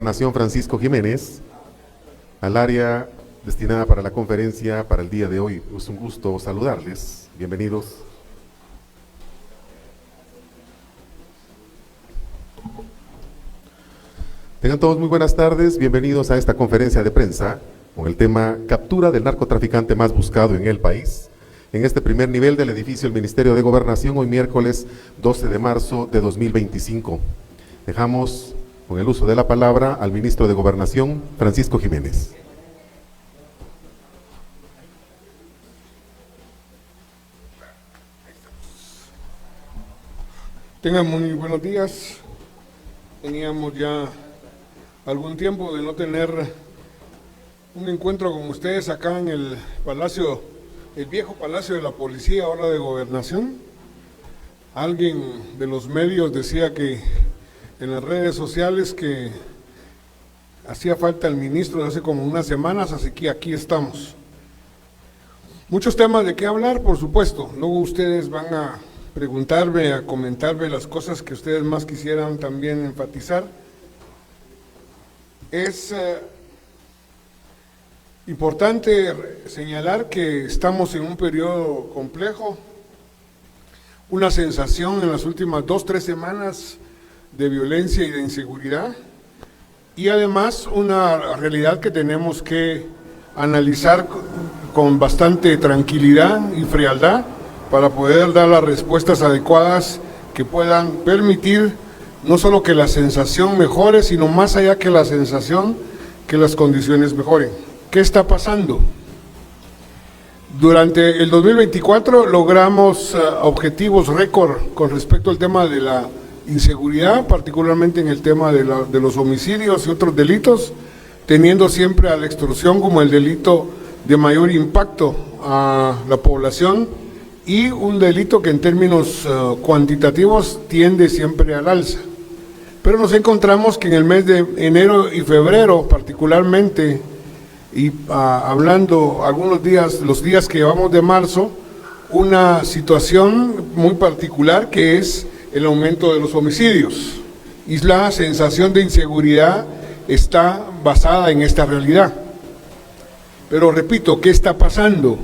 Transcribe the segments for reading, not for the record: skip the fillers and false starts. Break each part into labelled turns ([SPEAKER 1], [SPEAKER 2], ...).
[SPEAKER 1] Nación Francisco Jiménez, al área destinada para la conferencia para el día de hoy. Es un gusto saludarles. Bienvenidos. Tengan todos muy buenas tardes. Bienvenidos a esta conferencia de prensa con el tema Captura del narcotraficante más buscado en el país. En este primer nivel del edificio del Ministerio de Gobernación, hoy miércoles 12 de marzo de 2025. Dejamos con el uso de la palabra al ministro de Gobernación, Francisco Jiménez.
[SPEAKER 2] Tengan muy buenos días. Teníamos ya algún tiempo de no tener un encuentro con ustedes acá en el Palacio, el viejo Palacio de la Policía, ahora de Gobernación. Alguien de los medios decía que en las redes sociales que hacía falta el ministro de hace como unas semanas, así que aquí estamos. Muchos temas de qué hablar, por supuesto. Luego ustedes van a preguntarme, a comentarme las cosas que ustedes más quisieran también enfatizar. Es importante señalar que estamos en un periodo complejo, una sensación en las últimas 2-3 semanas de violencia y de inseguridad, y además una realidad que tenemos que analizar con bastante tranquilidad y frialdad para poder dar las respuestas adecuadas que puedan permitir no solo que la sensación mejore, sino más allá que la sensación, que las condiciones mejoren. ¿Qué está pasando? Durante el 2024 logramos objetivos récord con respecto al tema de la inseguridad, particularmente en el tema de los homicidios y otros delitos, teniendo siempre a la extorsión como el delito de mayor impacto a la población y un delito que en términos cuantitativos tiende siempre al alza. Pero nos encontramos que en el mes de enero y febrero particularmente, y hablando algunos días, los días que llevamos de marzo, una situación muy particular que es el aumento de los homicidios, y la sensación de inseguridad está basada en esta realidad. Pero repito, ¿qué está pasando?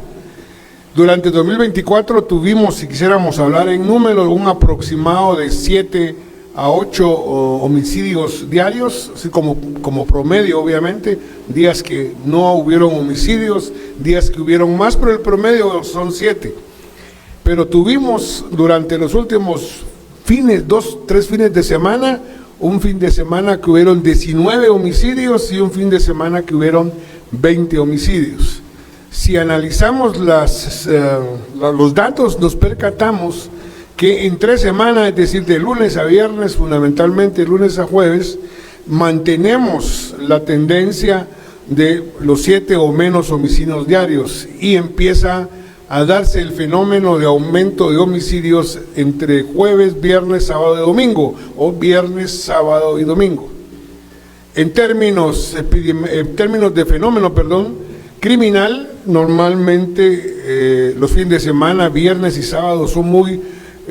[SPEAKER 2] Durante 2024 tuvimos, si quisiéramos hablar en números, un aproximado de 7 a 8 homicidios diarios, así como promedio obviamente, días que no hubieron homicidios, días que hubieron más, pero el promedio son 7. Pero tuvimos durante los últimos 3 fines de semana, un fin de semana que hubieron 19 homicidios y un fin de semana que hubieron 20 homicidios. Si analizamos los datos, nos percatamos que en 3 semanas, es decir, de lunes a viernes, fundamentalmente lunes a jueves, mantenemos la tendencia de los 7 o menos homicidios diarios y empieza a darse el fenómeno de aumento de homicidios entre jueves, viernes, sábado y domingo, o viernes, sábado y domingo. En términos de fenómeno, criminal, normalmente los fines de semana, viernes y sábado, son muy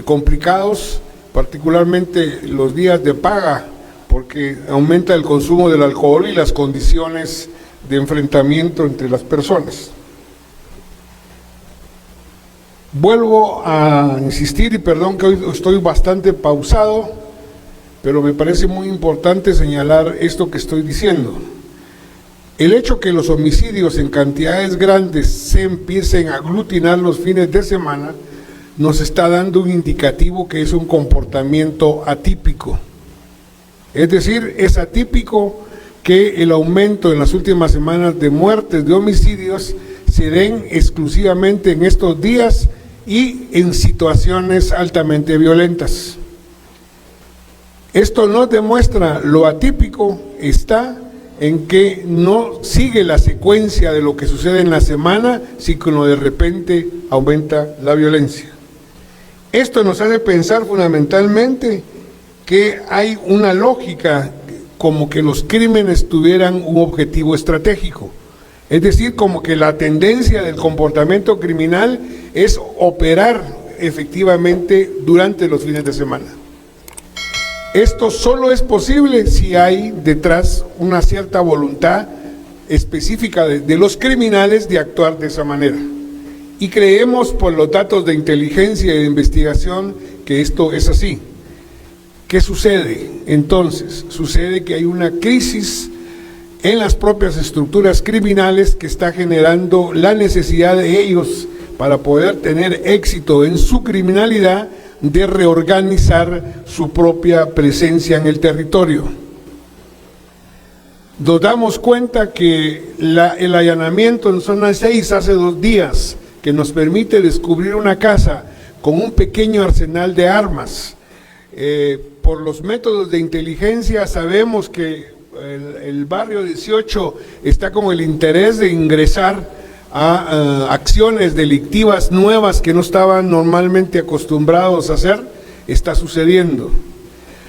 [SPEAKER 2] complicados, particularmente los días de paga, porque aumenta el consumo del alcohol y las condiciones de enfrentamiento entre las personas. Vuelvo a insistir, y perdón que hoy estoy bastante pausado, pero me parece muy importante señalar esto que estoy diciendo. El hecho que los homicidios en cantidades grandes se empiecen a aglutinar los fines de semana nos está dando un indicativo que es un comportamiento atípico. Es decir, es atípico que el aumento en las últimas semanas de muertes, de homicidios, se den exclusivamente en estos días y en situaciones altamente violentas. Esto nos demuestra lo atípico está en que no sigue la secuencia de lo que sucede en la semana, sino de repente aumenta la violencia. Esto nos hace pensar fundamentalmente que hay una lógica como que los crímenes tuvieran un objetivo estratégico. Es decir, como que la tendencia del comportamiento criminal es operar efectivamente durante los fines de semana. Esto solo es posible si hay detrás una cierta voluntad específica de los criminales de actuar de esa manera. Y creemos por los datos de inteligencia y de investigación que esto es así. ¿Qué sucede? Entonces, sucede que hay una crisis en las propias estructuras criminales que está generando la necesidad de ellos, para poder tener éxito en su criminalidad, de reorganizar su propia presencia en el territorio. Nos damos cuenta que el allanamiento en zona 6 hace 2 días, que nos permite descubrir una casa con un pequeño arsenal de armas. Por los métodos de inteligencia sabemos que el barrio 18 está con el interés de ingresar a acciones delictivas nuevas que no estaban normalmente acostumbrados a hacer. Está sucediendo.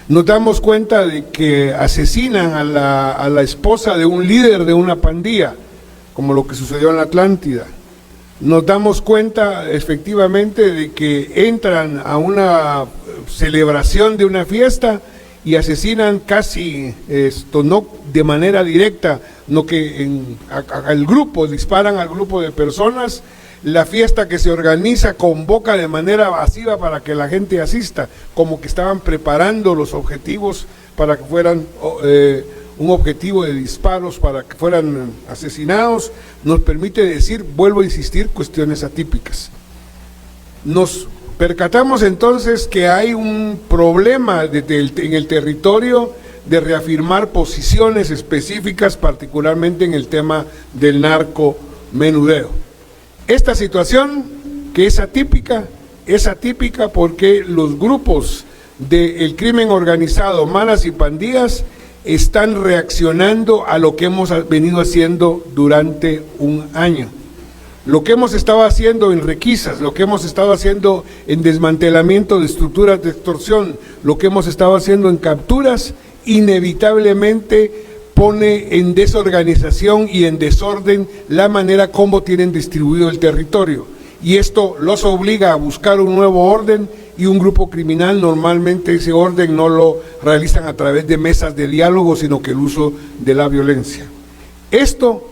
[SPEAKER 2] Nos damos cuenta de que asesinan a la esposa de un líder de una pandilla, como lo que sucedió en la Atlántida. Nos damos cuenta efectivamente de que entran a una celebración de una fiesta y asesinan casi, no de manera directa, no que al grupo, disparan al grupo de personas. La fiesta que se organiza convoca de manera masiva para que la gente asista, como que estaban preparando los objetivos para que fueran un objetivo de disparos, para que fueran asesinados. Nos permite decir, vuelvo a insistir, cuestiones atípicas. Nos percatamos entonces que hay un problema en el territorio de reafirmar posiciones específicas, particularmente en el tema del narcomenudeo. Esta situación, que es atípica porque los grupos del crimen organizado, maras y pandillas, están reaccionando a lo que hemos venido haciendo durante un año. Lo que hemos estado haciendo en requisas, lo que hemos estado haciendo en desmantelamiento de estructuras de extorsión, lo que hemos estado haciendo en capturas, inevitablemente pone en desorganización y en desorden la manera como tienen distribuido el territorio. Y esto los obliga a buscar un nuevo orden, y un grupo criminal normalmente ese orden no lo realizan a través de mesas de diálogo, sino que el uso de la violencia. Esto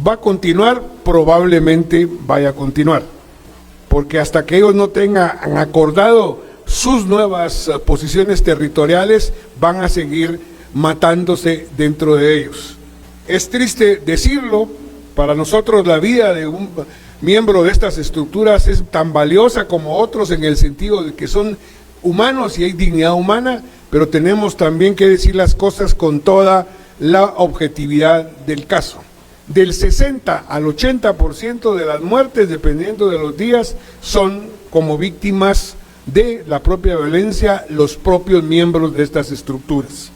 [SPEAKER 2] va a continuar, probablemente vaya a continuar, porque hasta que ellos no tengan acordado sus nuevas posiciones territoriales, van a seguir matándose dentro de ellos. Es triste decirlo, para nosotros la vida de un miembro de estas estructuras es tan valiosa como otros, en el sentido de que son humanos y hay dignidad humana, pero tenemos también que decir las cosas con toda la objetividad del caso. Del 60 al 80% de las muertes, dependiendo de los días, son como víctimas de la propia violencia, los propios miembros de estas estructuras.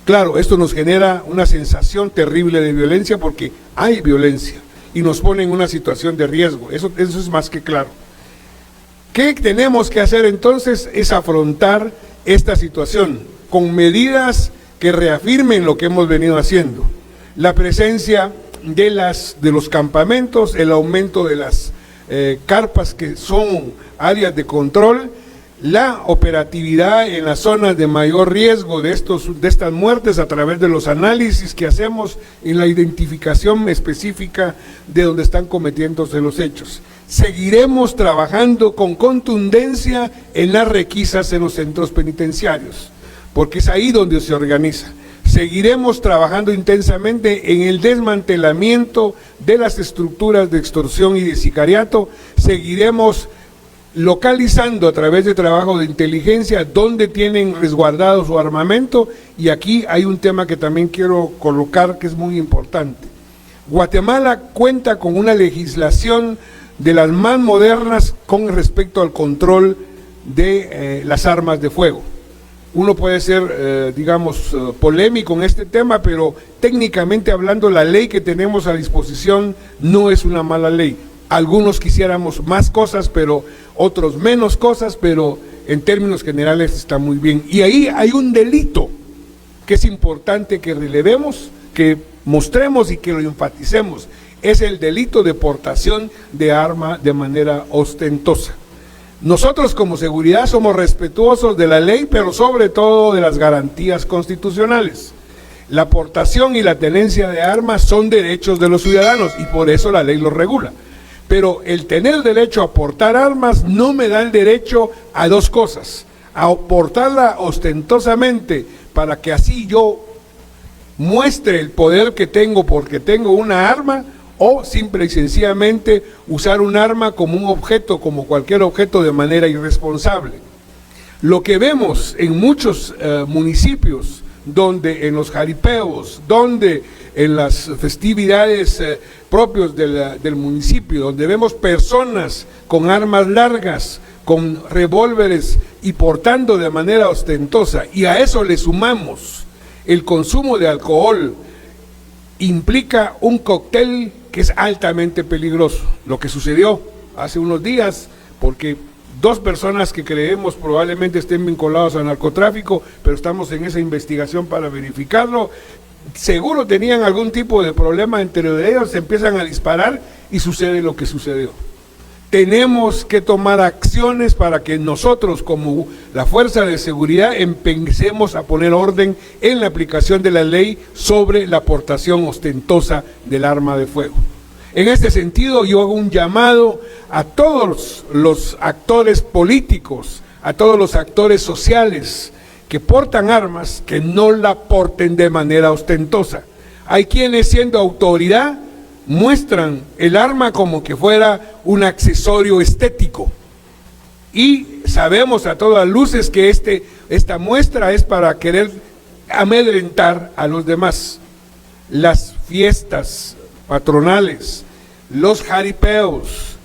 [SPEAKER 2] Claro, esto nos genera una sensación terrible de violencia, porque hay violencia y nos pone en una situación de riesgo, eso es más que claro. ¿Qué tenemos que hacer entonces? Es afrontar esta situación con medidas que reafirmen lo que hemos venido haciendo. La presencia de los campamentos, el aumento de las carpas que son áreas de control, la operatividad en las zonas de mayor riesgo de estas muertes a través de los análisis que hacemos en la identificación específica de donde están cometiéndose los hechos. Seguiremos trabajando con contundencia en las requisas en los centros penitenciarios, porque es ahí donde se organiza. Seguiremos trabajando intensamente en el desmantelamiento de las estructuras de extorsión y de sicariato. Seguiremos localizando a través de trabajo de inteligencia dónde tienen resguardado su armamento, y aquí hay un tema que también quiero colocar que es muy importante. Guatemala cuenta con una legislación de las más modernas con respecto al control de las armas de fuego. Uno puede ser, polémico en este tema, pero técnicamente hablando, la ley que tenemos a disposición no es una mala ley. Algunos quisiéramos más cosas, pero otros menos cosas, pero en términos generales está muy bien. Y ahí hay un delito que es importante que relevemos, que mostremos y que lo enfaticemos. Es el delito de portación de arma de manera ostentosa. Nosotros como seguridad somos respetuosos de la ley, pero sobre todo de las garantías constitucionales. La portación y la tenencia de armas son derechos de los ciudadanos y por eso la ley los regula. Pero el tener derecho a portar armas no me da el derecho a dos cosas: a portarla ostentosamente para que así yo muestre el poder que tengo porque tengo una arma, o simple y sencillamente usar un arma como un objeto, como cualquier objeto, de manera irresponsable. Lo que vemos en muchos municipios, donde en los jaripeos, donde en las festividades propios del municipio, donde vemos personas con armas largas, con revólveres y portando de manera ostentosa, y a eso le sumamos el consumo de alcohol, implica un cóctel que es altamente peligroso. Lo que sucedió hace unos días, porque dos personas que creemos probablemente estén vinculados al narcotráfico, pero estamos en esa investigación para verificarlo, seguro tenían algún tipo de problema entre ellos, se empiezan a disparar y sucede lo que sucedió. Tenemos que tomar acciones para que nosotros, como la fuerza de seguridad, empecemos a poner orden en la aplicación de la ley sobre la portación ostentosa del arma de fuego. En este sentido, yo hago un llamado a todos los actores políticos, a todos los actores sociales que portan armas, que no la porten de manera ostentosa. Hay quienes, siendo autoridad, muestran el arma como que fuera un accesorio estético, y sabemos a todas luces que esta muestra es para querer amedrentar a los demás. Las fiestas patronales, los jaripeos,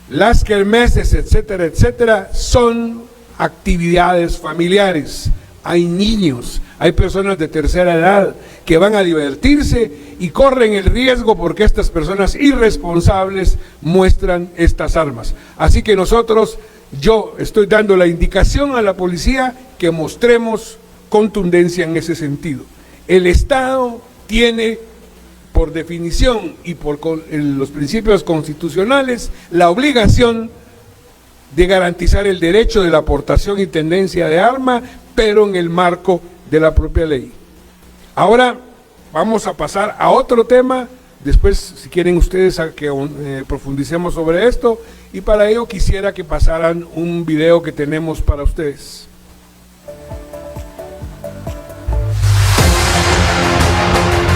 [SPEAKER 2] las kermeses, etcétera, etcétera, son actividades familiares. Hay niños, hay personas de tercera edad que van a divertirse y corren el riesgo porque estas personas irresponsables muestran estas armas. Así que nosotros, yo estoy dando la indicación a la policía que mostremos contundencia en ese sentido. El Estado tiene, por definición y por los principios constitucionales, la obligación de garantizar el derecho de la portación y tenencia de arma, pero en el marco de la propia ley. Ahora vamos a pasar a otro tema, después si quieren ustedes a que profundicemos sobre esto, y para ello quisiera que pasaran un video que tenemos para ustedes.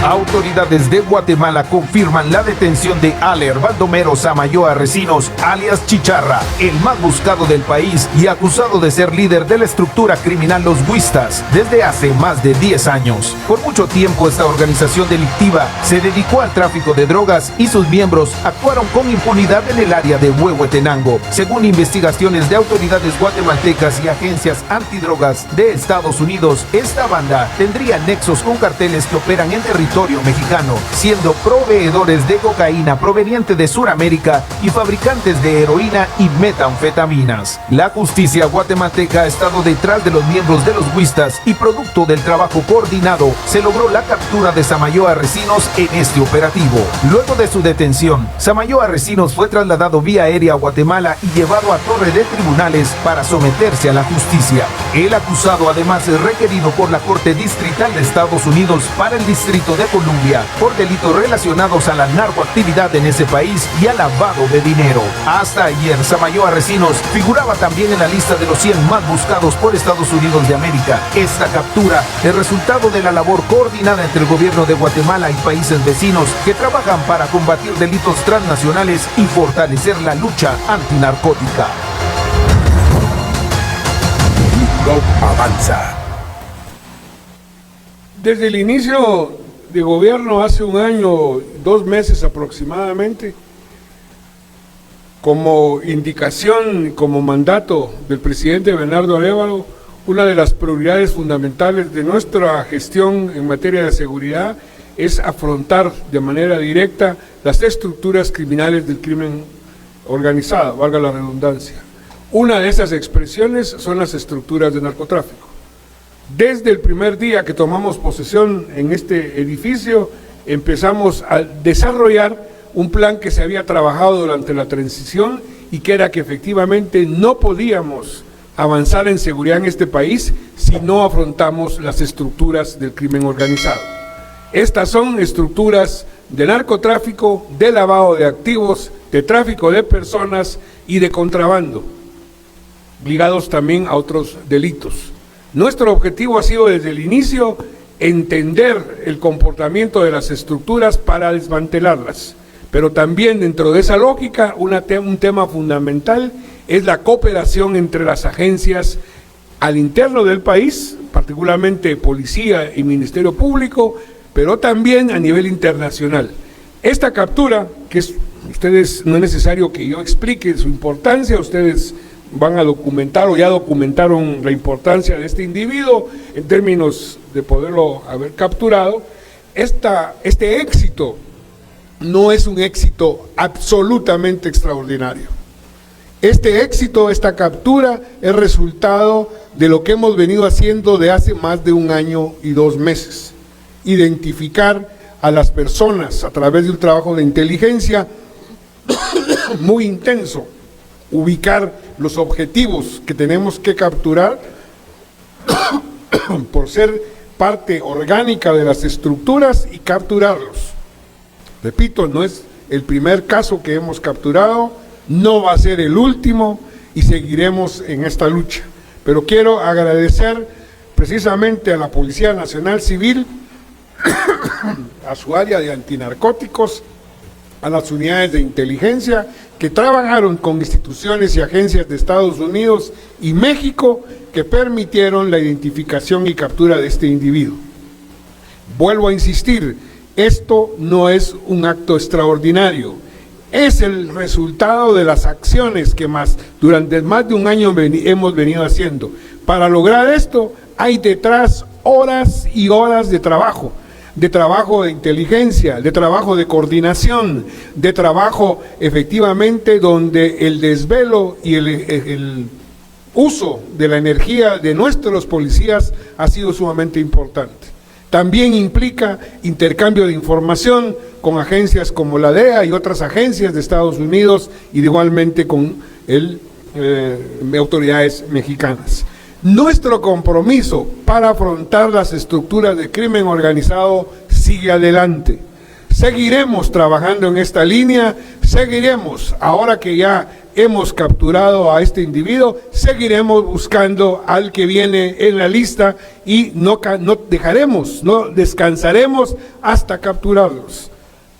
[SPEAKER 3] Autoridades de Guatemala confirman la detención de Aler Baldomero Samayoa Recinos, alias Chicharra, el más buscado del país y acusado de ser líder de la estructura criminal Los Huistas desde hace más de 10 años. Por mucho tiempo esta organización delictiva se dedicó al tráfico de drogas y sus miembros actuaron con impunidad en el área de Huehuetenango. Según investigaciones de autoridades guatemaltecas y agencias antidrogas de Estados Unidos, esta banda tendría nexos con carteles que operan en territorio mexicano, siendo proveedores de cocaína proveniente de Sudamérica y fabricantes de heroína y metanfetaminas. La justicia guatemalteca ha estado detrás de los miembros de los Huistas y producto del trabajo coordinado se logró la captura de Samayoa Recinos en este operativo. Luego de su detención, Samayoa Recinos fue trasladado vía aérea a Guatemala y llevado a Torre de Tribunales para someterse a la justicia. El acusado además es requerido por la Corte Distrital de Estados Unidos para el Distrito de Columbia por delitos relacionados a la narcoactividad en ese país y al lavado de dinero. Hasta ayer, Samayoa Recinos figuraba también en la lista de los 100 más buscados por Estados Unidos de América. Esta captura es resultado de la labor coordinada entre el gobierno de Guatemala y países vecinos que trabajan para combatir delitos transnacionales y fortalecer la lucha antinarcótica.
[SPEAKER 4] Avanza.
[SPEAKER 2] Desde el inicio de gobierno, hace un año, 2 meses aproximadamente, como indicación, como mandato del presidente Bernardo Arévalo, una de las prioridades fundamentales de nuestra gestión en materia de seguridad es afrontar de manera directa las estructuras criminales del crimen organizado, valga la redundancia. Una de esas expresiones son las estructuras de narcotráfico. Desde el primer día que tomamos posesión en este edificio, empezamos a desarrollar un plan que se había trabajado durante la transición y que era que efectivamente no podíamos avanzar en seguridad en este país si no afrontamos las estructuras del crimen organizado. Estas son estructuras de narcotráfico, de lavado de activos, de tráfico de personas y de contrabando, ligados también a otros delitos. Nuestro objetivo ha sido desde el inicio entender el comportamiento de las estructuras para desmantelarlas, pero también dentro de esa lógica un tema fundamental es la cooperación entre las agencias al interno del país, particularmente Policía y Ministerio Público, pero también a nivel internacional. Esta captura, ustedes no es necesario que yo explique su importancia, ustedes van a documentar o ya documentaron la importancia de este individuo en términos de poderlo haber capturado. Este éxito no es un éxito absolutamente extraordinario. Este éxito, esta captura, es resultado de lo que hemos venido haciendo de hace más de 1 año y 2 meses. Identificar a las personas a través de un trabajo de inteligencia muy intenso, ubicar los objetivos que tenemos que capturar por ser parte orgánica de las estructuras y capturarlos. Repito, no es el primer caso que hemos capturado, no va a ser el último y seguiremos en esta lucha. Pero quiero agradecer precisamente a la Policía Nacional Civil, a su área de antinarcóticos, a las unidades de inteligencia que trabajaron con instituciones y agencias de Estados Unidos y México que permitieron la identificación y captura de este individuo. Vuelvo a insistir, esto no es un acto extraordinario, es el resultado de las acciones que durante más de 1 año hemos venido haciendo. Para lograr esto hay detrás horas y horas de trabajo de inteligencia, de trabajo de coordinación, de trabajo efectivamente donde el desvelo y el uso de la energía de nuestros policías ha sido sumamente importante. También implica intercambio de información con agencias como la DEA y otras agencias de Estados Unidos y igualmente con autoridades mexicanas. Nuestro compromiso para afrontar las estructuras de crimen organizado sigue adelante. Seguiremos trabajando en esta línea, seguiremos, ahora que ya hemos capturado a este individuo, seguiremos buscando al que viene en la lista y no descansaremos hasta capturarlos.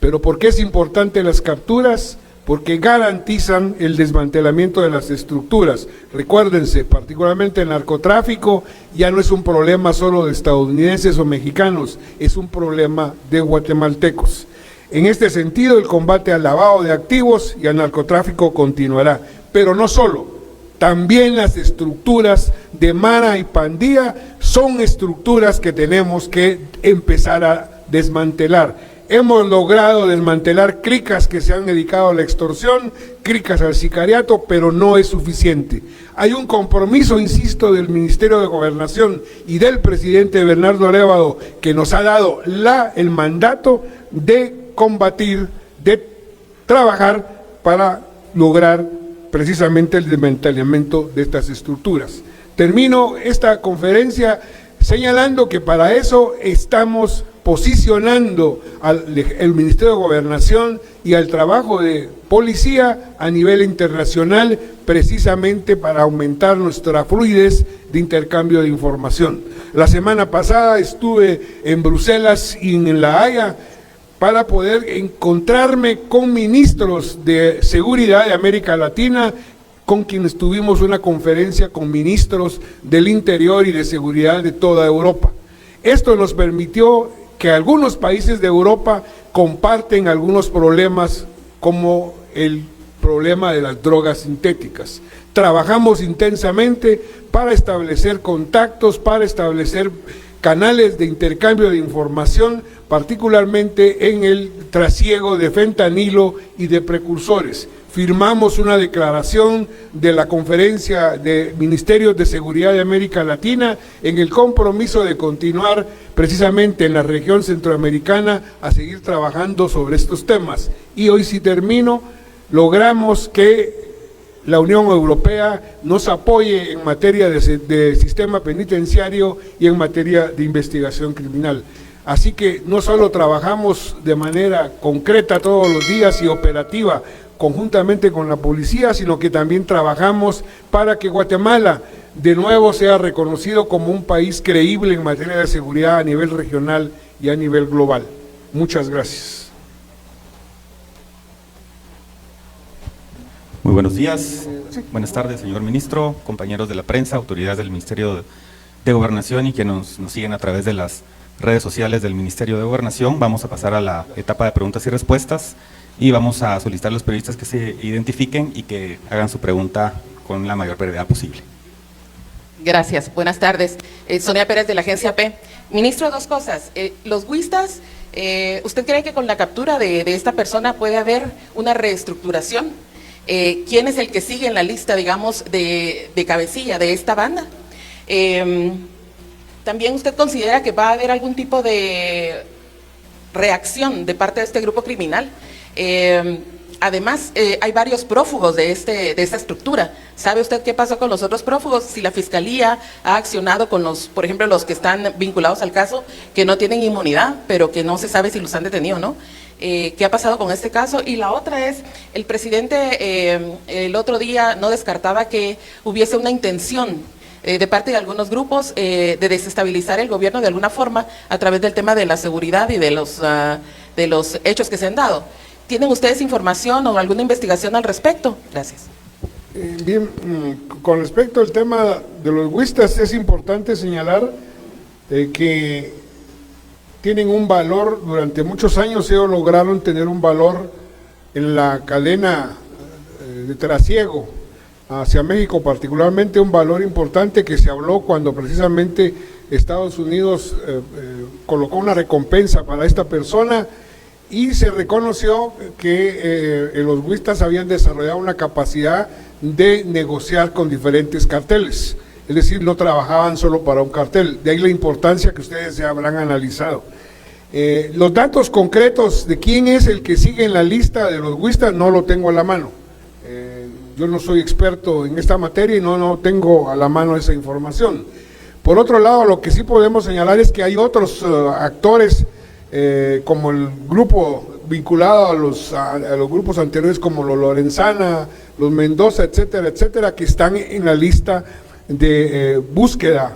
[SPEAKER 2] Pero ¿por qué es importante las capturas? Porque garantizan el desmantelamiento de las estructuras. Recuérdense, particularmente el narcotráfico ya no es un problema solo de estadounidenses o mexicanos, es un problema de guatemaltecos. En este sentido, el combate al lavado de activos y al narcotráfico continuará, pero no solo, también las estructuras de Mara y Pandilla son estructuras que tenemos que empezar a desmantelar. Hemos logrado desmantelar cricas que se han dedicado a la extorsión, cricas al sicariato, pero no es suficiente. Hay un compromiso, insisto, del Ministerio de Gobernación y del presidente Bernardo Arévalo, que nos ha dado el mandato de combatir, de trabajar para lograr precisamente el desmantelamiento de estas estructuras. Termino esta conferencia señalando que para eso estamos posicionando al Ministerio de Gobernación y al trabajo de policía a nivel internacional, precisamente para aumentar nuestra fluidez de intercambio de información. La semana pasada estuve en Bruselas y en La Haya para poder encontrarme con ministros de seguridad de América Latina, con quienes tuvimos una conferencia con ministros del interior y de seguridad de toda Europa. Esto nos permitió que algunos países de Europa comparten algunos problemas, como el problema de las drogas sintéticas. Trabajamos intensamente para establecer contactos, para establecer canales de intercambio de información, particularmente en el trasiego de fentanilo y de precursores. Firmamos una declaración de la Conferencia de Ministerios de Seguridad de América Latina en el compromiso de continuar precisamente en la región centroamericana a seguir trabajando sobre estos temas. Y hoy, si termino, logramos que la Unión Europea nos apoye en materia de sistema penitenciario y en materia de investigación criminal. Así que no solo trabajamos de manera concreta todos los días y operativa conjuntamente con la policía, sino que también trabajamos para que Guatemala de nuevo sea reconocido como un país creíble en materia de seguridad a nivel regional y a nivel global. Muchas gracias.
[SPEAKER 4] Muy buenos días, buenas tardes, señor ministro, compañeros de la prensa, autoridades del Ministerio de Gobernación y que nos siguen a través de las redes sociales del Ministerio de Gobernación. Vamos a pasar a la etapa de preguntas y respuestas y vamos a solicitar a los periodistas que se identifiquen y que hagan su pregunta con la mayor brevedad posible.
[SPEAKER 5] Gracias, buenas tardes. Sonia Pérez de la Agencia P. Ministro, dos cosas. Los huistas, ¿usted cree que con la captura de esta persona puede haber una reestructuración? ¿Quién es el que sigue en la lista, digamos, de cabecilla de esta banda? ¿También usted considera que va a haber algún tipo de reacción de parte de este grupo criminal? Además, hay varios prófugos de esta estructura. ¿Sabe usted qué pasó con los otros prófugos? Si la Fiscalía ha accionado con por ejemplo, los que están vinculados al caso, que no tienen inmunidad, pero que no se sabe si los han detenido o no. ¿Qué ha pasado con este caso? Y la otra es, el presidente el otro día no descartaba que hubiese una intención de parte de algunos grupos de desestabilizar el gobierno de alguna forma a través del tema de la seguridad y de los hechos que se han dado. ¿Tienen ustedes información o alguna investigación al respecto? Gracias.
[SPEAKER 2] Bien, con respecto al tema de los huistas, es importante señalar que tienen un valor, durante muchos años ellos lograron tener un valor en la cadena de trasiego hacia México, particularmente un valor importante que se habló cuando precisamente Estados Unidos colocó una recompensa para esta persona y se reconoció que los huistas habían desarrollado una capacidad de negociar con diferentes carteles, es decir, no trabajaban solo para un cartel, de ahí la importancia que ustedes ya habrán analizado. Los datos concretos de quién es el que sigue en la lista de los huistas no lo tengo a la mano. Yo no soy experto en esta materia y no tengo a la mano esa información. Por otro lado, lo que sí podemos señalar es que hay otros actores como el grupo vinculado a los grupos anteriores como los Lorenzana, los Mendoza, etcétera, etcétera, que están en la lista de búsqueda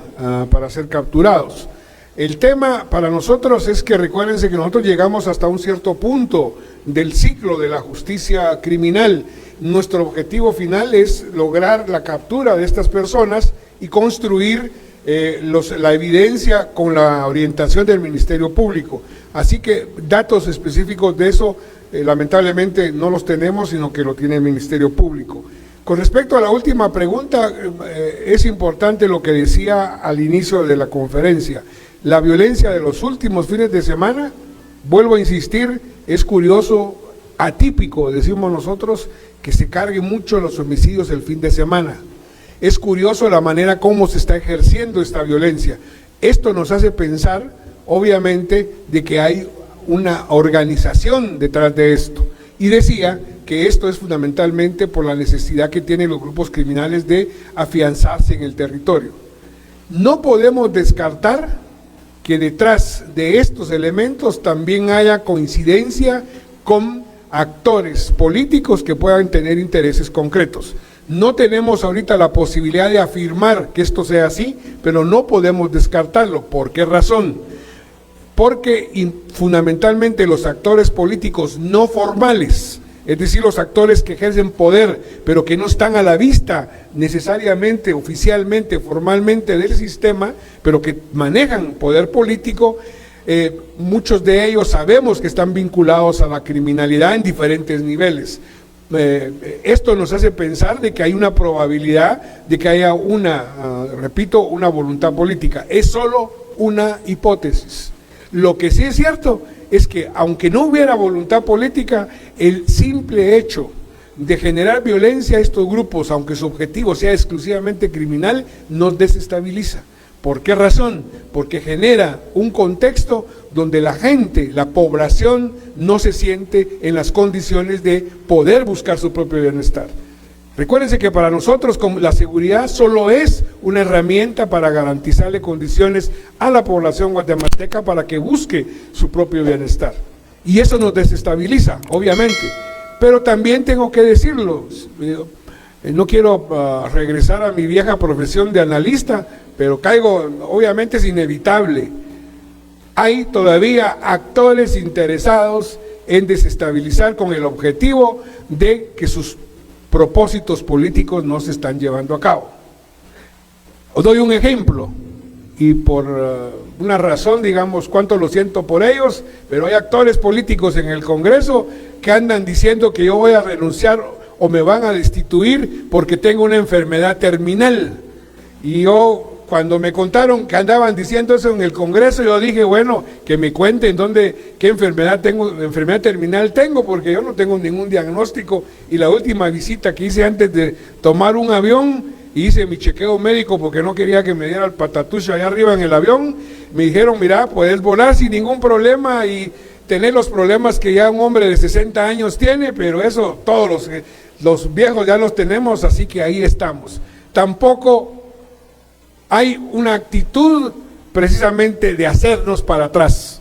[SPEAKER 2] para ser capturados. El tema para nosotros es que recuérdense que nosotros llegamos hasta un cierto punto del ciclo de la justicia criminal. Nuestro objetivo final es lograr la captura de estas personas y construir la evidencia con la orientación del Ministerio Público. Así que datos específicos de eso lamentablemente no los tenemos, sino que lo tiene el Ministerio Público. Con respecto a la última pregunta, es importante lo que decía al inicio de la conferencia. La violencia de los últimos fines de semana, vuelvo a insistir, es curioso, atípico, decimos nosotros, que se carguen mucho los homicidios el fin de semana. Es curioso la manera como se está ejerciendo esta violencia. Esto nos hace pensar, obviamente, de que hay una organización detrás de esto. Y decía que esto es fundamentalmente por la necesidad que tienen los grupos criminales de afianzarse en el territorio. No podemos descartar que detrás de estos elementos también haya coincidencia con actores políticos que puedan tener intereses concretos. No tenemos ahorita la posibilidad de afirmar que esto sea así, pero no podemos descartarlo. ¿Por qué razón? Porque fundamentalmente los actores políticos no formales, es decir, los actores que ejercen poder, pero que no están a la vista necesariamente, oficialmente, formalmente del sistema, pero que manejan poder político, muchos de ellos sabemos que están vinculados a la criminalidad en diferentes niveles. Esto nos hace pensar de que hay una probabilidad de que haya repito, una voluntad política. Es solo una hipótesis. Lo que sí es cierto es que aunque no hubiera voluntad política, el simple hecho de generar violencia a estos grupos, aunque su objetivo sea exclusivamente criminal, nos desestabiliza. ¿Por qué razón? Porque genera un contexto donde la gente, la población, no se siente en las condiciones de poder buscar su propio bienestar. Recuérdense que para nosotros la seguridad solo es una herramienta para garantizarle condiciones a la población guatemalteca para que busque su propio bienestar. Y eso nos desestabiliza, obviamente. Pero también tengo que decirlo, no quiero regresar a mi vieja profesión de analista, pero obviamente es inevitable. Hay todavía actores interesados en desestabilizar con el objetivo de que sus propósitos políticos no se están llevando a cabo. Os doy un ejemplo, y por una razón, digamos, cuánto lo siento por ellos, pero hay actores políticos en el Congreso que andan diciendo que yo voy a renunciar o me van a destituir porque tengo una enfermedad terminal. Y yo, cuando me contaron que andaban diciendo eso en el Congreso, yo dije, bueno, que me cuenten qué enfermedad terminal tengo, porque yo no tengo ningún diagnóstico. Y la última visita que hice antes de tomar un avión, hice mi chequeo médico porque no quería que me diera el patatucho allá arriba en el avión. Me dijeron, mira, puedes volar sin ningún problema y tener los problemas que ya un hombre de 60 años tiene, pero eso todos los viejos ya los tenemos, así que ahí estamos. Tampoco hay una actitud precisamente de hacernos para atrás.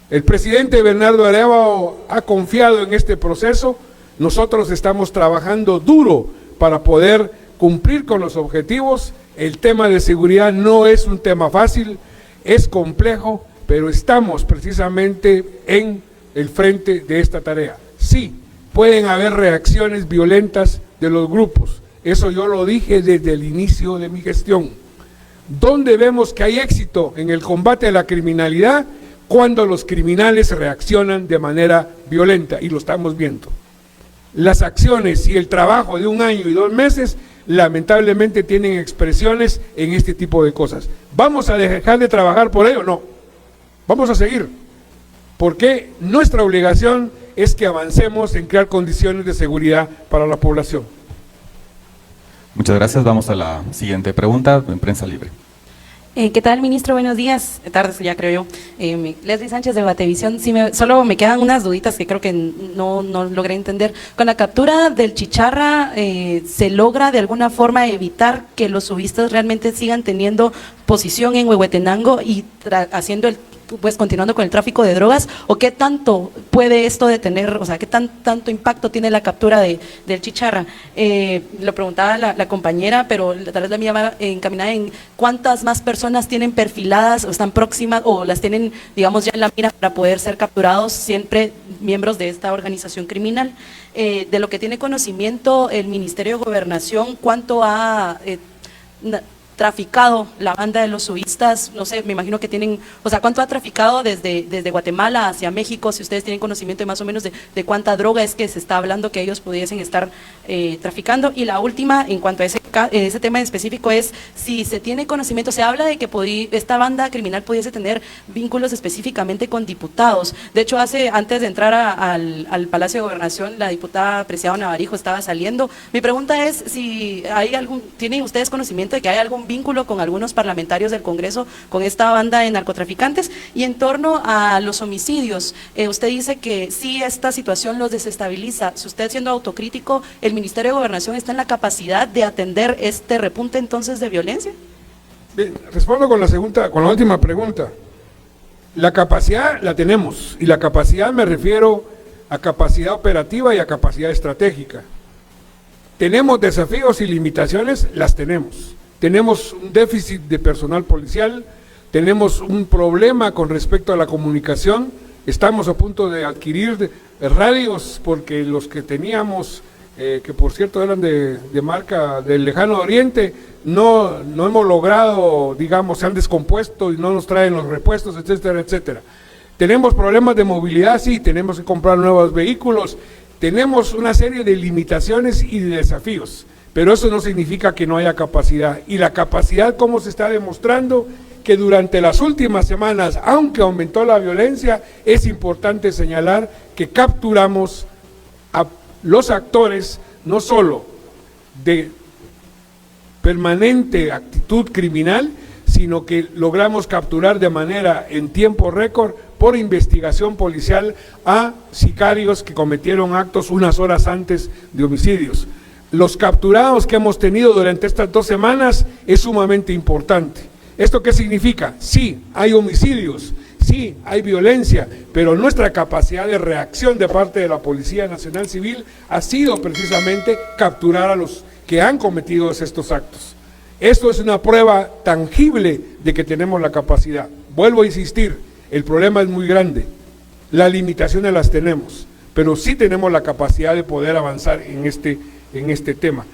[SPEAKER 2] El presidente Bernardo Arevalo ha confiado en este proceso. Nosotros estamos trabajando duro para poder cumplir con los objetivos. El tema de seguridad no es un tema fácil, es complejo, pero estamos precisamente en el frente de esta tarea. Sí, pueden haber reacciones violentas de los grupos, eso yo lo dije desde el inicio de mi gestión. ¿Dónde vemos que hay éxito en el combate a la criminalidad? Cuando los criminales reaccionan de manera violenta, y lo estamos viendo. Las acciones y el trabajo de 1 año y 2 meses lamentablemente tienen expresiones en este tipo de cosas. ¿Vamos a dejar de trabajar por ello? No, vamos a seguir, porque nuestra obligación es que avancemos en crear condiciones de seguridad para la población.
[SPEAKER 4] Muchas gracias. Vamos a la siguiente pregunta en Prensa Libre.
[SPEAKER 6] ¿Qué tal, ministro? Buenos días, tardes ya creo yo. Leslie Sánchez de Batevisión. Solo me quedan unas duditas que creo que no logré entender. Con la captura del Chicharra, ¿se logra de alguna forma evitar que los subistas realmente sigan teniendo posición en Huehuetenango y continuando con el tráfico de drogas? ¿O qué tanto puede esto detener, o sea, qué tanto impacto tiene la captura del Chicharra? Lo preguntaba la compañera, pero tal vez la mía va encaminada en cuántas más personas tienen perfiladas o están próximas o las tienen, digamos, ya en la mira para poder ser capturados, siempre miembros de esta organización criminal. De lo que tiene conocimiento el Ministerio de Gobernación, ¿cuánto ha traficado la banda de los subistas? No sé, me imagino que tienen, o sea, ¿cuánto ha traficado desde Guatemala hacia México? Si ustedes tienen conocimiento de más o menos de cuánta droga es que se está hablando que ellos pudiesen estar traficando. Y la última, en cuanto a ese tema en específico, es si se tiene conocimiento, se habla de que esta banda criminal pudiese tener vínculos específicamente con diputados. De hecho, antes de entrar al Palacio de Gobernación, la diputada Preciado Navarijo estaba saliendo. Mi pregunta es si ¿tienen ustedes conocimiento de que hay algún vínculo con algunos parlamentarios del Congreso con esta banda de narcotraficantes? Y en torno a los homicidios, usted dice que sí, esta situación los desestabiliza. Si usted, siendo autocrítico, el Ministerio de Gobernación está en la capacidad de atender este repunte entonces de violencia.
[SPEAKER 2] Bien, respondo con la última pregunta. La capacidad la tenemos, y la capacidad me refiero a capacidad operativa y a capacidad estratégica. ¿Tenemos desafíos y limitaciones? Las tenemos. Tenemos un déficit de personal policial, tenemos un problema con respecto a la comunicación, estamos a punto de adquirir radios porque los que teníamos, que por cierto eran de marca del lejano oriente, no hemos logrado, digamos, se han descompuesto y no nos traen los repuestos, etcétera, etcétera. Tenemos problemas de movilidad, sí, tenemos que comprar nuevos vehículos, tenemos una serie de limitaciones y de desafíos. Pero eso no significa que no haya capacidad. Y la capacidad, como se está demostrando, que durante las últimas semanas, aunque aumentó la violencia, es importante señalar que capturamos a los actores, no solo de permanente actitud criminal, sino que logramos capturar de manera en tiempo récord, por investigación policial, a sicarios que cometieron actos unas horas antes de homicidios. los capturados que hemos tenido durante estas 2 semanas es sumamente importante. ¿Esto qué significa? Sí, hay homicidios, sí, hay violencia, pero nuestra capacidad de reacción de parte de la Policía Nacional Civil ha sido precisamente capturar a los que han cometido estos actos. Esto es una prueba tangible de que tenemos la capacidad. Vuelvo a insistir, el problema es muy grande, las limitaciones las tenemos, pero sí tenemos la capacidad de poder avanzar en este tema.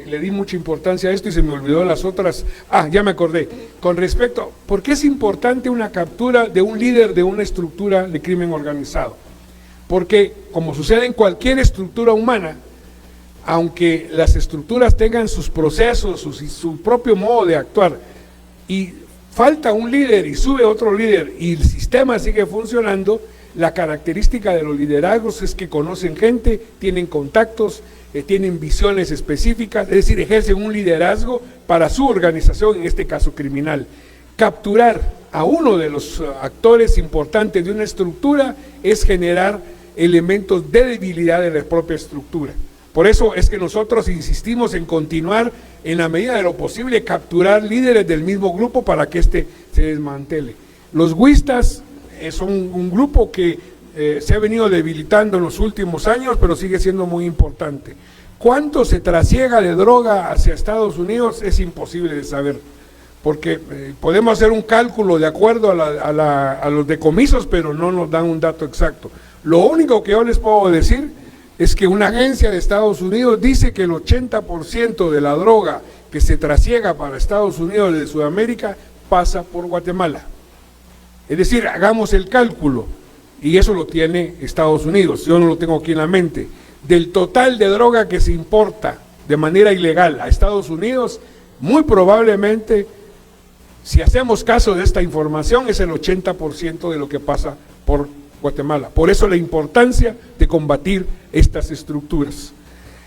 [SPEAKER 2] Le di mucha importancia a esto y se me olvidó las otras. Ya me acordé. Con respecto, ¿por qué es importante una captura de un líder de una estructura de crimen organizado? Porque, como sucede en cualquier estructura humana, aunque las estructuras tengan sus procesos, su propio modo de actuar, y falta un líder y sube otro líder y el sistema sigue funcionando, la característica de los liderazgos es que conocen gente, tienen contactos, tienen visiones específicas, es decir, ejercen un liderazgo para su organización, en este caso criminal. Capturar a uno de los actores importantes de una estructura es generar elementos de debilidad de la propia estructura. Por eso es que nosotros insistimos en continuar, en la medida de lo posible, capturar líderes del mismo grupo para que éste se desmantele. Los huistas son un grupo que se ha venido debilitando en los últimos años, pero sigue siendo muy importante. ¿Cuánto se trasiega de droga hacia Estados Unidos? Es imposible de saber, porque podemos hacer un cálculo de acuerdo a los decomisos, pero no nos dan un dato exacto. Lo único que yo les puedo decir es que una agencia de Estados Unidos dice que el 80% de la droga que se trasiega para Estados Unidos de Sudamérica pasa por Guatemala. Es decir, hagamos el cálculo, y eso lo tiene Estados Unidos, yo no lo tengo aquí en la mente. Del total de droga que se importa de manera ilegal a Estados Unidos, muy probablemente, si hacemos caso de esta información, es el 80% de lo que pasa por Guatemala. Por eso la importancia de combatir estas estructuras.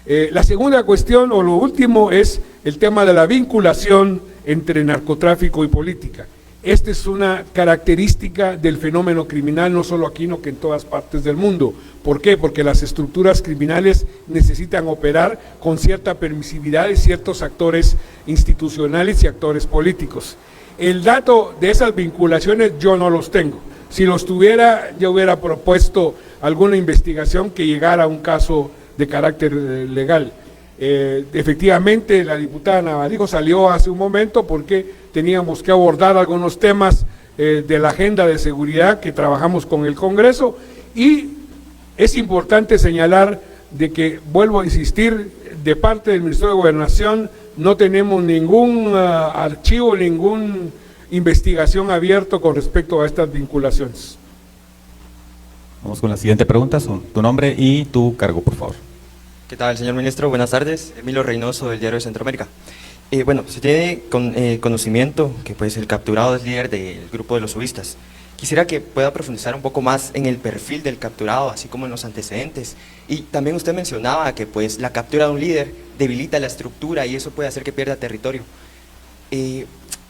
[SPEAKER 2] La segunda cuestión, o lo último, es el tema de la vinculación entre narcotráfico y política. Esta es una característica del fenómeno criminal, no solo aquí, sino que en todas partes del mundo. ¿Por qué? Porque las estructuras criminales necesitan operar con cierta permisividad de ciertos actores institucionales y actores políticos. El dato de esas vinculaciones yo no los tengo. Si los tuviera, yo hubiera propuesto alguna investigación que llegara a un caso de carácter legal. Efectivamente, la diputada Navarijo salió hace un momento porque teníamos que abordar algunos temas de la agenda de seguridad que trabajamos con el Congreso, y es importante señalar de que, vuelvo a insistir, de parte del Ministerio de Gobernación no tenemos ningún archivo, ninguna investigación abierto con respecto a estas vinculaciones.
[SPEAKER 4] Vamos con la siguiente pregunta, tu nombre y tu cargo, por favor.
[SPEAKER 7] ¿Qué tal, señor ministro? Buenas tardes. Emilio Reynoso, del Diario de Centroamérica. Bueno, se tiene conocimiento que pues el capturado es líder del grupo de los subistas. Quisiera que pueda profundizar un poco más en el perfil del capturado, así como en los antecedentes. Y también usted mencionaba que pues la captura de un líder debilita la estructura y eso puede hacer que pierda territorio.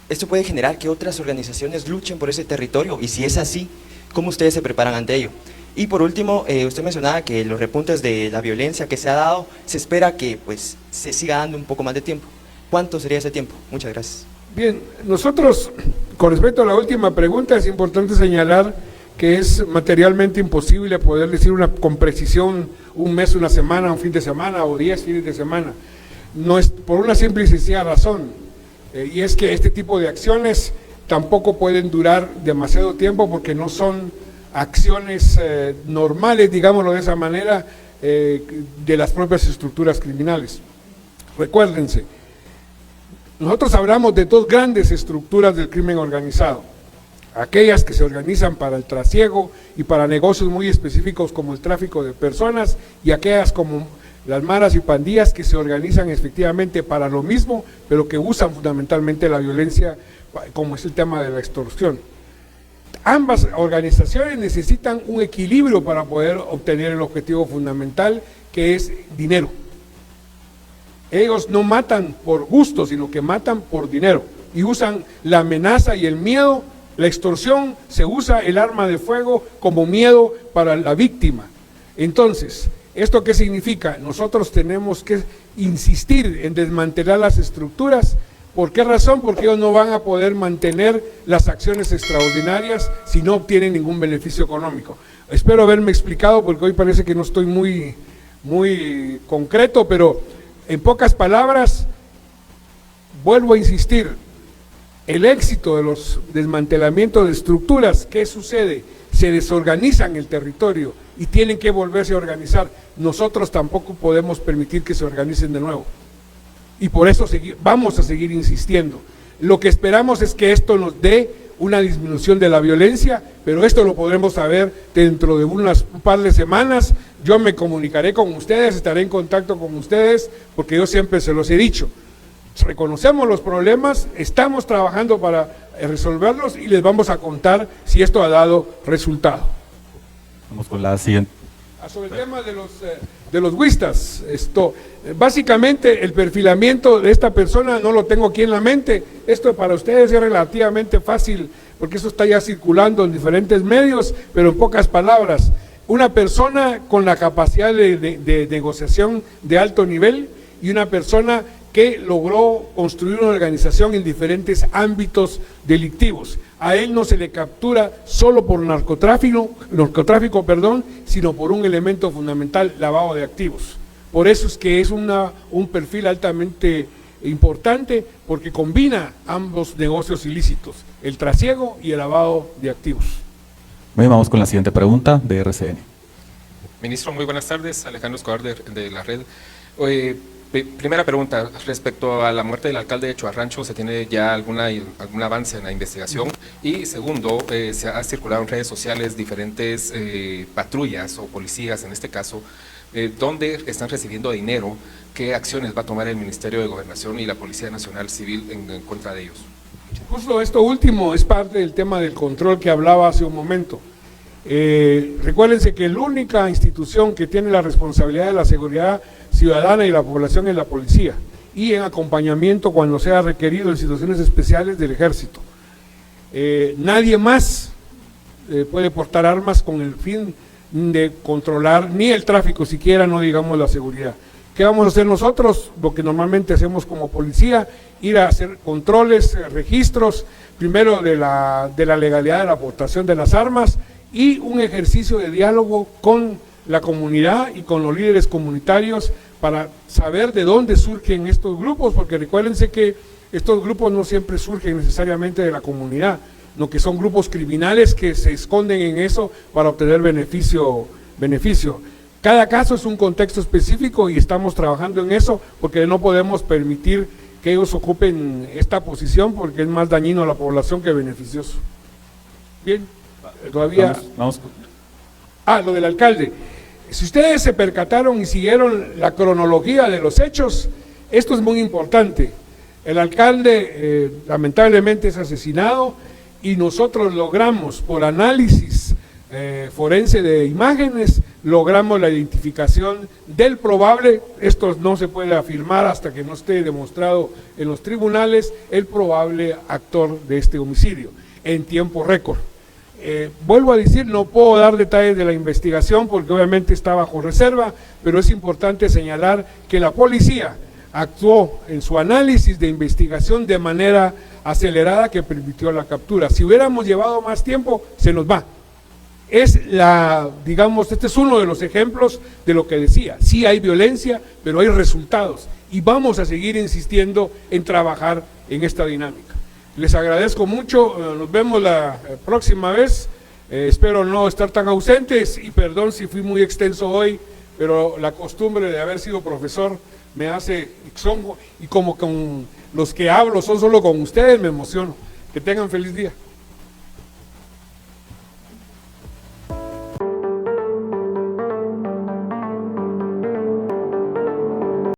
[SPEAKER 7] Esto puede generar que otras organizaciones luchen por ese territorio, y si es así, ¿cómo ustedes se preparan ante ello? Y por último, usted mencionaba que los repuntes de la violencia que se ha dado, se espera que pues se siga dando un poco más de tiempo. ¿Cuánto sería ese tiempo? Muchas gracias.
[SPEAKER 2] Bien, nosotros, con respecto a la última pregunta, es importante señalar que es materialmente imposible poder decir con precisión un mes, una semana, un fin de semana o 10 fines de semana. No es por una simple y sencilla razón, y es que este tipo de acciones tampoco pueden durar demasiado tiempo porque no son acciones normales, digámoslo de esa manera, de las propias estructuras criminales. Recuérdense, nosotros hablamos de dos grandes estructuras del crimen organizado, aquellas que se organizan para el trasiego y para negocios muy específicos como el tráfico de personas, y aquellas como las maras y pandillas que se organizan efectivamente para lo mismo, pero que usan fundamentalmente la violencia, como es el tema de la extorsión. Ambas organizaciones necesitan un equilibrio para poder obtener el objetivo fundamental, que es dinero. Ellos no matan por gusto, sino que matan por dinero, y usan la amenaza y el miedo. La extorsión, se usa el arma de fuego como miedo para la víctima. Entonces, ¿Esto qué significa? Nosotros tenemos que insistir en desmantelar las estructuras. ¿Por qué razón? Porque ellos no van a poder mantener las acciones extraordinarias si no obtienen ningún beneficio económico. Espero haberme explicado, porque hoy parece que no estoy muy concreto, pero en pocas palabras, vuelvo a insistir, el éxito de los desmantelamientos de estructuras, ¿qué sucede? Se desorganizan el territorio y tienen que volverse a organizar. Nosotros tampoco podemos permitir que se organicen de nuevo. Y por eso vamos a seguir insistiendo. Lo que esperamos es que esto nos dé una disminución de la violencia, pero esto lo podremos saber dentro de un par de semanas. Yo me comunicaré con ustedes, estaré en contacto con ustedes, porque yo siempre se los he dicho. Reconocemos los problemas, estamos trabajando para resolverlos y les vamos a contar si esto ha dado resultado.
[SPEAKER 4] Vamos con la siguiente.
[SPEAKER 2] Sobre el tema de los huistas, básicamente el perfilamiento de esta persona no lo tengo aquí en la mente. Esto para ustedes es relativamente fácil, porque eso está ya circulando en diferentes medios, pero en pocas palabras, una persona con la capacidad de negociación de alto nivel y una persona que logró construir una organización en diferentes ámbitos delictivos. A él no se le captura solo por narcotráfico, sino por un elemento fundamental, lavado de activos. Por eso es que es un perfil altamente importante, porque combina ambos negocios ilícitos, el trasiego y el lavado de activos.
[SPEAKER 4] Bien, vamos con la siguiente pregunta de RCN.
[SPEAKER 8] Ministro, muy buenas tardes. Alejandro Escobar de la red. Primera pregunta, respecto a la muerte del alcalde de Chuarrancho, ¿se tiene ya algún avance en la investigación? Y segundo, se ha circulado en redes sociales diferentes patrullas o policías, en este caso, donde están recibiendo dinero. ¿Qué acciones va a tomar el Ministerio de Gobernación y la Policía Nacional Civil en contra de ellos?
[SPEAKER 2] Justo esto último es parte del tema del control que hablaba hace un momento. Recuérdense que la única institución que tiene la responsabilidad de la seguridad ciudadana y la población es la policía, y en acompañamiento cuando sea requerido en situaciones especiales del ejército. Nadie más puede portar armas con el fin de controlar ni el tráfico siquiera, no digamos la seguridad. ¿Qué vamos a hacer nosotros? Lo que normalmente hacemos como policía, ir a hacer controles, registros, primero de la legalidad de la aportación de las armas, y un ejercicio de diálogo con la comunidad y con los líderes comunitarios para saber de dónde surgen estos grupos, porque recuérdense que estos grupos no siempre surgen necesariamente de la comunidad, no, que son grupos criminales que se esconden en eso para obtener beneficio. Cada caso es un contexto específico y estamos trabajando en eso, porque no podemos permitir que ellos ocupen esta posición, porque es más dañino a la población que beneficioso. Bien, todavía...
[SPEAKER 4] Vamos.
[SPEAKER 2] Lo del alcalde. Si ustedes se percataron y siguieron la cronología de los hechos, esto es muy importante. El alcalde lamentablemente es asesinado y nosotros logramos, por análisis forense de imágenes, logramos la identificación del probable, esto no se puede afirmar hasta que no esté demostrado en los tribunales, el probable actor de este homicidio, en tiempo récord. Vuelvo a decir, no puedo dar detalles de la investigación porque obviamente está bajo reserva, pero es importante señalar que la policía actuó en su análisis de investigación de manera acelerada que permitió la captura. Si hubiéramos llevado más tiempo, se nos va. Digamos, este es uno de los ejemplos de lo que decía. Sí hay violencia, pero hay resultados y vamos a seguir insistiendo en trabajar en esta dinámica. Les agradezco mucho, nos vemos la próxima vez, espero no estar tan ausentes y perdón si fui muy extenso hoy, pero la costumbre de haber sido profesor me hace, y como con los que hablo son solo con ustedes, me emociono. Que tengan feliz día.